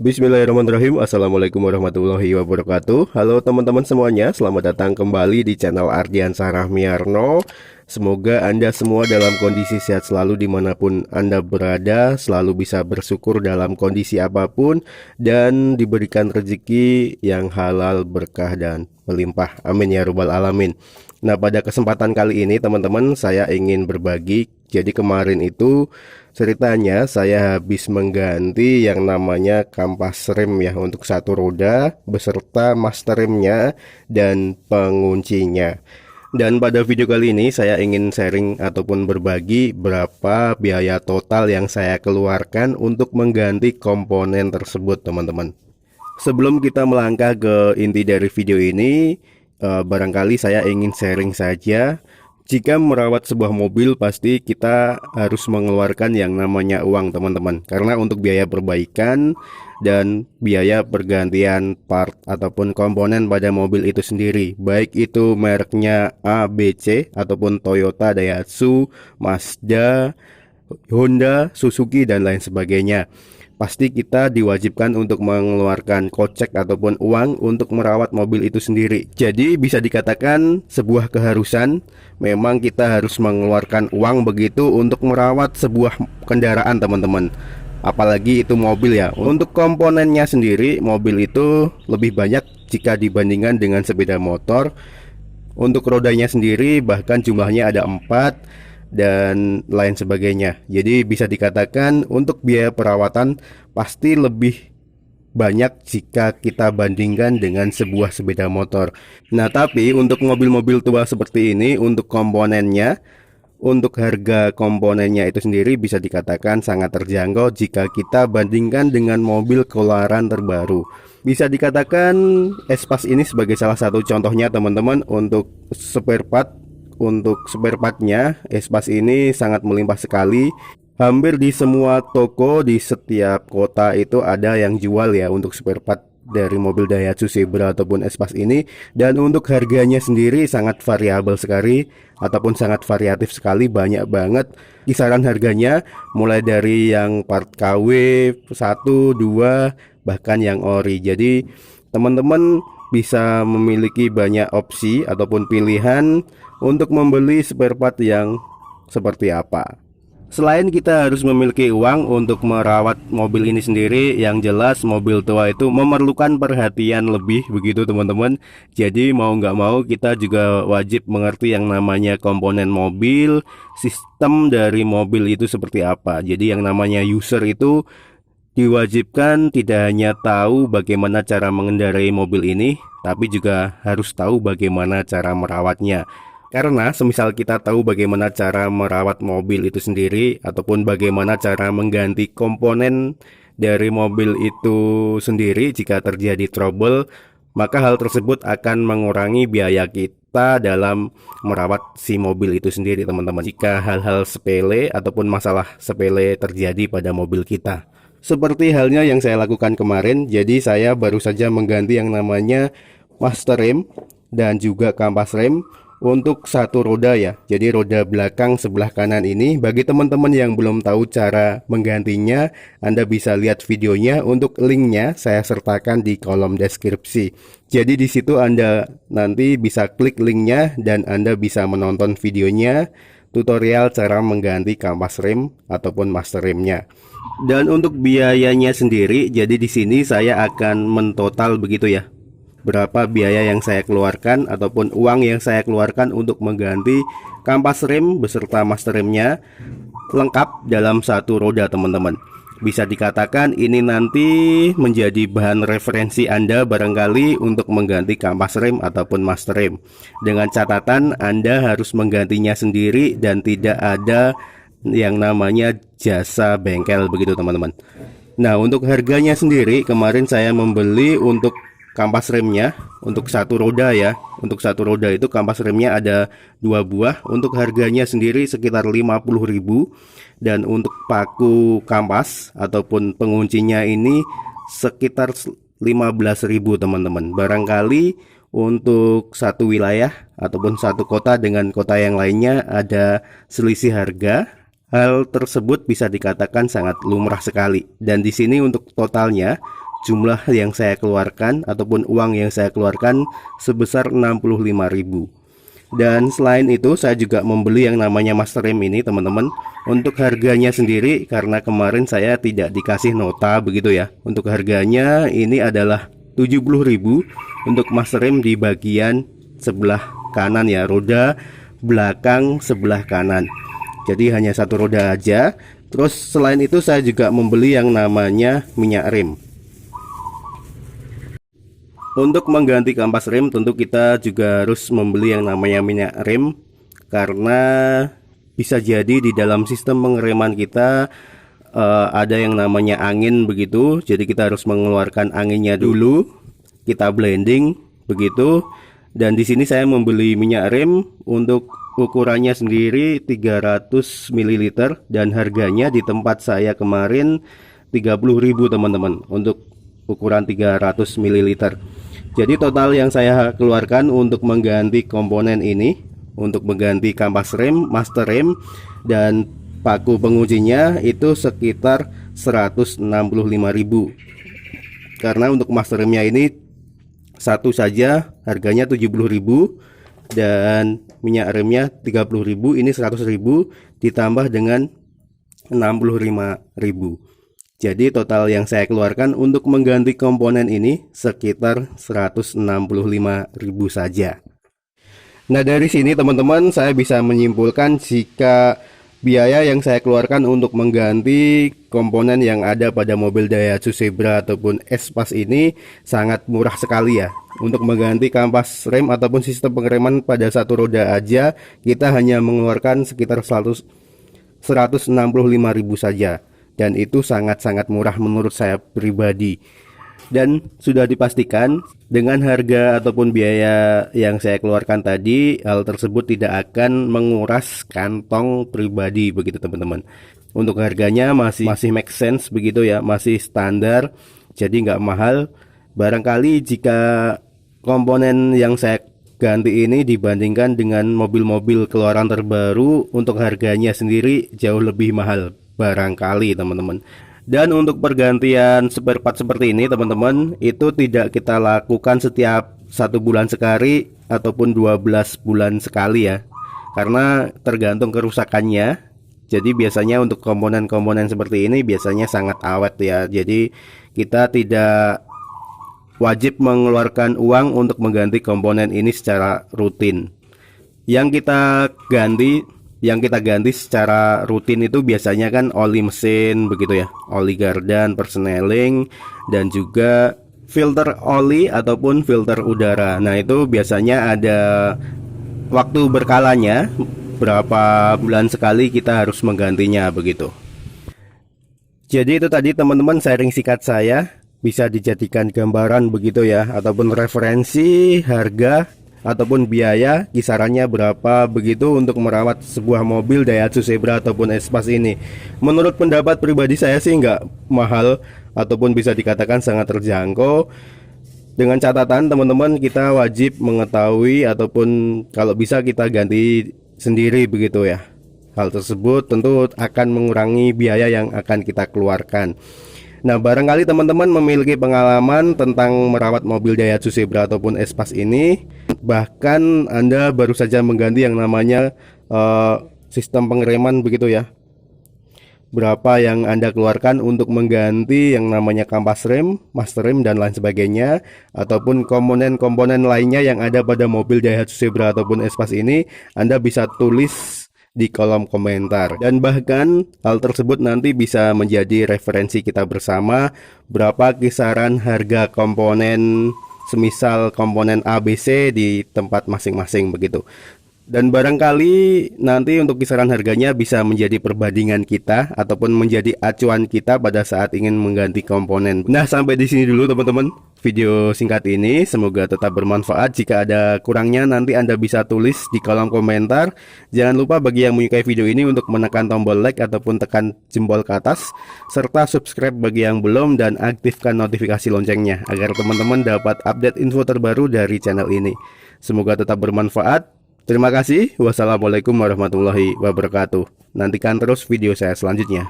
Bismillahirrahmanirrahim. Assalamualaikum warahmatullahi wabarakatuh. Halo teman-teman semuanya, selamat datang kembali di channel Ardian Sarahmiarno. Semoga Anda semua dalam kondisi sehat selalu dimanapun Anda berada, selalu bisa bersyukur dalam kondisi apapun, dan diberikan rezeki yang halal, berkah, dan melimpah. Amin ya rabbal alamin. Nah, pada kesempatan kali ini teman-teman, saya ingin berbagi. Jadi kemarin itu ceritanya saya habis mengganti yang namanya kampas rem ya untuk satu roda beserta master remnya dan penguncinya. Dan pada video kali ini saya ingin sharing ataupun berbagi berapa biaya total yang saya keluarkan untuk mengganti komponen tersebut, teman-teman. Sebelum kita melangkah ke inti dari video ini, barangkali saya ingin sharing saja. Jika merawat sebuah mobil pasti kita harus mengeluarkan yang namanya uang, teman-teman. Karena untuk biaya perbaikan dan biaya pergantian part ataupun komponen pada mobil itu sendiri, baik itu mereknya A, B, C ataupun Toyota, Daihatsu, Mazda, Honda, Suzuki, dan lain sebagainya, pasti kita diwajibkan untuk mengeluarkan kocek ataupun uang untuk merawat mobil itu sendiri. Jadi bisa dikatakan sebuah keharusan, memang kita harus mengeluarkan uang begitu untuk merawat sebuah kendaraan, teman-teman. Apalagi itu mobil ya. Untuk komponennya sendiri, mobil itu lebih banyak jika dibandingkan dengan sepeda motor. Untuk rodanya sendiri bahkan jumlahnya ada 4 dan lain sebagainya. Jadi bisa dikatakan untuk biaya perawatan pasti lebih banyak jika kita bandingkan dengan sebuah sepeda motor. Nah, tapi untuk mobil-mobil tua seperti ini, untuk komponennya, untuk harga komponennya itu sendiri bisa dikatakan sangat terjangkau jika kita bandingkan dengan mobil keluaran terbaru. Bisa dikatakan Espas ini sebagai salah satu contohnya, teman-teman. Untuk spare partnya, Espas ini sangat melimpah sekali. Hampir di semua toko di setiap kota itu ada yang jual ya untuk spare part dari mobil Daihatsu Zebra ataupun Espas ini. Dan untuk harganya sendiri sangat variabel sekali ataupun sangat variatif sekali, banyak banget kisaran harganya, mulai dari yang part KW 1, 2, bahkan yang ori. Jadi teman-teman bisa memiliki banyak opsi ataupun pilihan untuk membeli spare part yang seperti apa. Selain kita harus memiliki uang untuk merawat mobil ini sendiri, yang jelas mobil tua itu memerlukan perhatian lebih begitu, teman-teman. Jadi mau nggak mau kita juga wajib mengerti yang namanya komponen mobil, sistem dari mobil itu seperti apa. Jadi yang namanya user itu diwajibkan tidak hanya tahu bagaimana cara mengendarai mobil ini, tapi juga harus tahu bagaimana cara merawatnya. Karena semisal kita tahu bagaimana cara merawat mobil itu sendiri ataupun bagaimana cara mengganti komponen dari mobil itu sendiri jika terjadi trouble, maka hal tersebut akan mengurangi biaya kita dalam merawat si mobil itu sendiri, teman-teman. Jika hal-hal sepele ataupun masalah sepele terjadi pada mobil kita, seperti halnya yang saya lakukan kemarin. Jadi saya baru saja mengganti yang namanya master rem dan juga kampas rem untuk satu roda ya. Jadi roda belakang sebelah kanan ini, bagi teman-teman yang belum tahu cara menggantinya, Anda bisa lihat videonya. Untuk linknya saya sertakan di kolom deskripsi. Jadi di situ Anda nanti bisa klik linknya dan Anda bisa menonton videonya, tutorial cara mengganti kampas rem ataupun master remnya. Dan untuk biayanya sendiri, jadi di sini saya akan mentotal begitu ya, berapa biaya yang saya keluarkan ataupun uang yang saya keluarkan untuk mengganti kampas rem beserta master remnya lengkap dalam satu roda, teman-teman. Bisa dikatakan ini nanti menjadi bahan referensi Anda barangkali untuk mengganti kampas rem ataupun master rem. Dengan catatan Anda harus menggantinya sendiri dan tidak ada yang namanya jasa bengkel begitu, teman-teman. Nah, untuk harganya sendiri kemarin saya membeli untuk kampas remnya untuk satu roda ya. Untuk satu roda itu kampas remnya ada 2 buah. Untuk harganya sendiri sekitar 50.000. Dan untuk paku kampas ataupun penguncinya ini sekitar 15.000, teman-teman. Barangkali untuk satu wilayah ataupun satu kota dengan kota yang lainnya ada selisih harga. Hal tersebut bisa dikatakan sangat lumrah sekali. Dan di sini untuk totalnya jumlah yang saya keluarkan ataupun uang yang saya keluarkan sebesar 65.000. Dan selain itu saya juga membeli yang namanya master rem ini teman-teman. Untuk harganya sendiri, karena kemarin saya tidak dikasih nota begitu ya, untuk harganya ini adalah 70.000 untuk master rem di bagian sebelah kanan ya, roda belakang sebelah kanan. Jadi hanya satu roda aja. Terus selain itu saya juga membeli yang namanya minyak rem. Untuk mengganti kampas rem tentu kita juga harus membeli yang namanya minyak rem, karena bisa jadi di dalam sistem pengereman kita ada yang namanya angin begitu. Jadi kita harus mengeluarkan anginnya dulu, kita blending begitu. Dan di sini saya membeli minyak rem untuk ukurannya sendiri 300 ml dan harganya di tempat saya kemarin 30.000 teman-teman untuk ukuran 300 ml. Jadi total yang saya keluarkan untuk mengganti komponen ini, untuk mengganti kampas rem, master rem, dan paku pengujinya itu sekitar 165.000. Karena untuk master remnya ini satu saja harganya 70.000 dan minyak remnya 30.000, ini 100.000 ditambah dengan 65.000. Jadi total yang saya keluarkan untuk mengganti komponen ini sekitar 165.000 saja. Nah, dari sini teman-teman saya bisa menyimpulkan jika biaya yang saya keluarkan untuk mengganti komponen yang ada pada mobil Daihatsu Zebra ataupun Espace ini sangat murah sekali ya. Untuk mengganti kampas rem ataupun sistem pengereman pada satu roda aja kita hanya mengeluarkan sekitar 165.000 saja. Dan itu sangat-sangat murah menurut saya pribadi. Dan sudah dipastikan dengan harga ataupun biaya yang saya keluarkan tadi, hal tersebut tidak akan menguras kantong pribadi begitu teman-teman. Untuk harganya masih make sense begitu ya, masih standar, jadi nggak mahal. Barangkali jika komponen yang saya ganti ini dibandingkan dengan mobil-mobil keluaran terbaru, untuk harganya sendiri jauh lebih mahal barangkali teman-teman. Dan untuk pergantian spare part seperti ini teman-teman, itu tidak kita lakukan setiap 1 bulan sekali ataupun 12 bulan sekali ya, karena tergantung kerusakannya. Jadi biasanya untuk komponen-komponen seperti ini biasanya sangat awet ya. Jadi kita tidak wajib mengeluarkan uang untuk mengganti komponen ini secara rutin. Yang kita ganti secara rutin itu biasanya kan oli mesin begitu ya, oli gardan, persneling, dan juga filter oli ataupun filter udara. Nah itu biasanya ada waktu berkalanya, berapa bulan sekali kita harus menggantinya begitu. Jadi itu tadi teman-teman sharing singkat saya, bisa dijadikan gambaran begitu ya, ataupun referensi harga ataupun biaya kisarannya berapa begitu untuk merawat sebuah mobil Daihatsu Zebra ataupun Espace ini. Menurut pendapat pribadi saya sih nggak mahal ataupun bisa dikatakan sangat terjangkau. Dengan catatan teman-teman, kita wajib mengetahui ataupun kalau bisa kita ganti sendiri begitu ya. Hal tersebut tentu akan mengurangi biaya yang akan kita keluarkan. Nah, barangkali teman-teman memiliki pengalaman tentang merawat mobil Daihatsu Zebra ataupun Espace ini, bahkan Anda baru saja mengganti yang namanya sistem pengereman begitu ya. Berapa yang Anda keluarkan untuk mengganti yang namanya kampas rem, master rem, dan lain sebagainya, ataupun komponen-komponen lainnya yang ada pada mobil Daihatsu Zebra ataupun Espace ini, Anda bisa tulis di kolom komentar. Dan bahkan hal tersebut nanti bisa menjadi referensi kita bersama, berapa kisaran harga komponen semisal komponen ABC di tempat masing-masing begitu. Dan barangkali nanti untuk kisaran harganya bisa menjadi perbandingan kita ataupun menjadi acuan kita pada saat ingin mengganti komponen. Nah, sampai di sini dulu teman-teman video singkat ini. Semoga tetap bermanfaat. Jika ada kurangnya nanti Anda bisa tulis di kolom komentar. Jangan lupa bagi yang menyukai video ini untuk menekan tombol like ataupun tekan jempol ke atas, serta subscribe bagi yang belum dan aktifkan notifikasi loncengnya agar teman-teman dapat update info terbaru dari channel ini. Semoga tetap bermanfaat. Terima kasih. Wassalamualaikum warahmatullahi wabarakatuh. Nantikan terus video saya selanjutnya.